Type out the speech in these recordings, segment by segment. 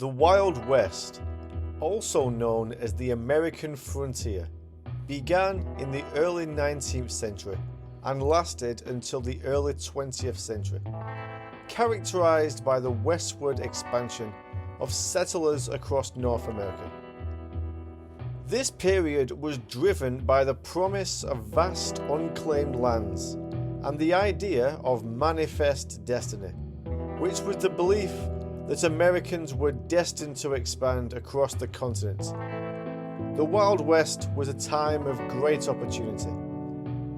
The Wild West, also known as the American frontier, began in the early 19th century and lasted until the early 20th century, characterized by the westward expansion of settlers across North America. This period was driven by the promise of vast unclaimed lands and the idea of manifest destiny, which was the belief that Americans were destined to expand across the continent. The Wild West was a time of great opportunity,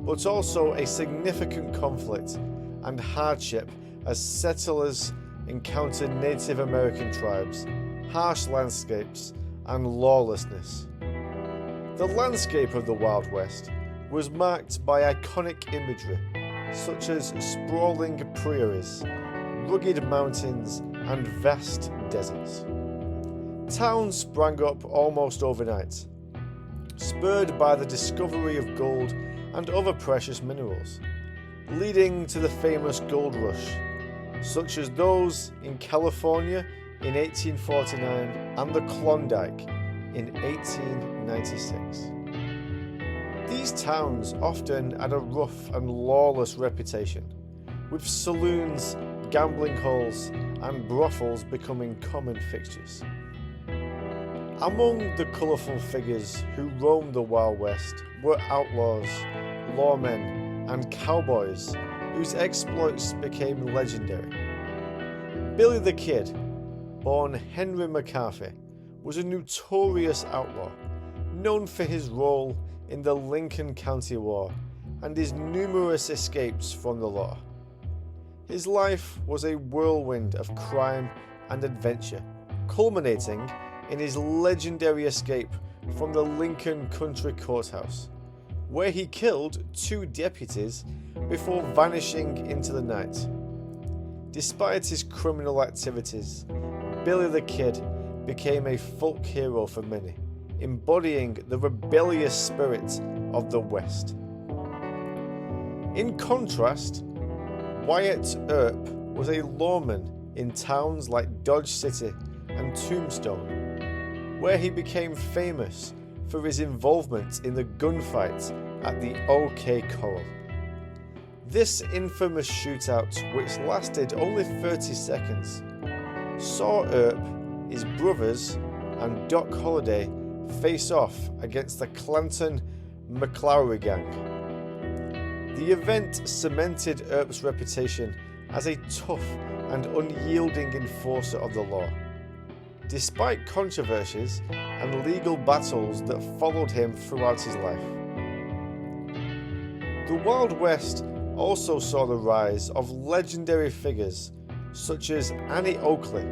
but also a significant conflict and hardship as settlers encountered Native American tribes, harsh landscapes, and lawlessness. The landscape of the Wild West was marked by iconic imagery such as sprawling prairies, rugged mountains, and vast deserts. Towns sprang up almost overnight, spurred by the discovery of gold and other precious minerals, leading to the famous gold rush, such as those in California in 1849 and the Klondike in 1896. These towns often had a rough and lawless reputation, with saloons, gambling halls, and brothels becoming common fixtures. Among the colourful figures who roamed the Wild West were outlaws, lawmen, and cowboys whose exploits became legendary. Billy the Kid, born Henry McCarthy, was a notorious outlaw, known for his role in the Lincoln County War and his numerous escapes from the law. His life was a whirlwind of crime and adventure, culminating in his legendary escape from the Lincoln Country Courthouse, where he killed 2 deputies before vanishing into the night. Despite his criminal activities, Billy the Kid became a folk hero for many, embodying the rebellious spirit of the West. In contrast, Wyatt Earp was a lawman in towns like Dodge City and Tombstone, where he became famous for his involvement in the gunfight at the OK Corral. This infamous shootout, which lasted only 30 seconds, saw Earp, his brothers, and Doc Holliday face off against the Clanton McClaury gang. The event cemented Earp's reputation as a tough and unyielding enforcer of the law, despite controversies and legal battles that followed him throughout his life. The Wild West also saw the rise of legendary figures such as Annie Oakley,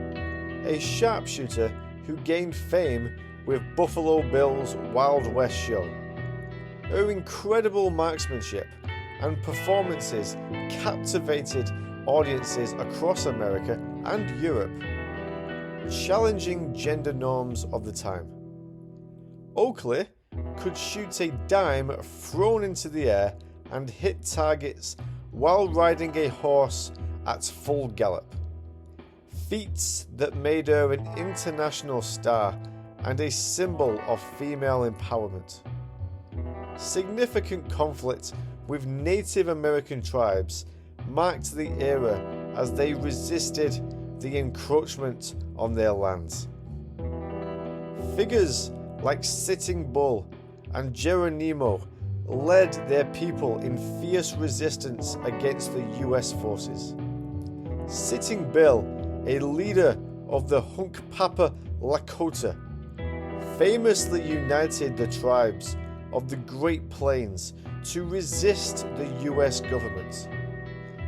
a sharpshooter who gained fame with Buffalo Bill's Wild West show. Her incredible marksmanship and performances captivated audiences across America and Europe, challenging gender norms of the time. Oakley could shoot a dime thrown into the air and hit targets while riding a horse at full gallop, feats that made her an international star and a symbol of female empowerment. Significant conflict with Native American tribes marked the era as they resisted the encroachment on their lands. Figures like Sitting Bull and Geronimo led their people in fierce resistance against the US forces. Sitting Bill, a leader of the Hunkpapa Lakota, famously united the tribes of the Great Plains to resist the US government,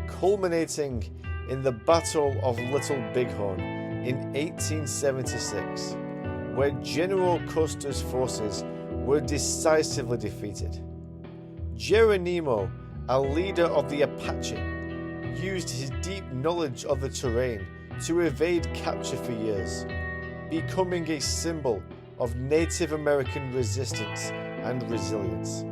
culminating in the Battle of Little Bighorn in 1876, where General Custer's forces were decisively defeated. Geronimo, a leader of the Apache, used his deep knowledge of the terrain to evade capture for years, becoming a symbol of Native American resistance and resilience.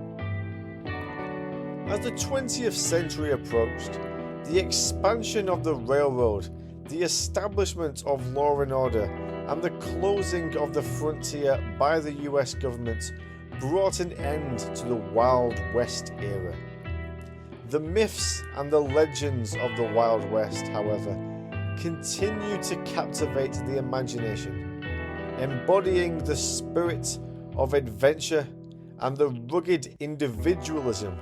As the 20th century approached, the expansion of the railroad, the establishment of law and order and the closing of the frontier by the US government brought an end to the Wild West era. The myths and the legends of the Wild West, however, continue to captivate the imagination, embodying the spirit of adventure and the rugged individualism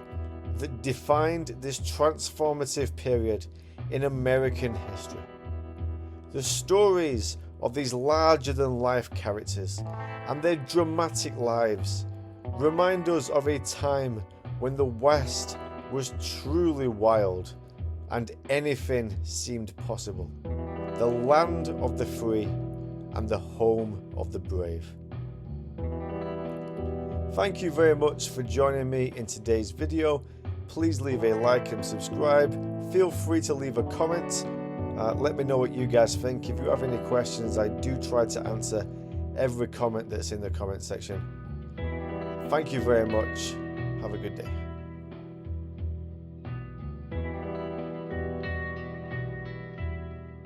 that defined this transformative period in American history. The stories of these larger-than-life characters and their dramatic lives remind us of a time when the West was truly wild and anything seemed possible. The land of the free and the home of the brave. Thank you very much for joining me in today's video. Please leave a like and subscribe. Feel free to leave a comment. Let me know what you guys think. If you have any questions, I do try to answer every comment that's in the comment section. Thank you very much. Have a good day.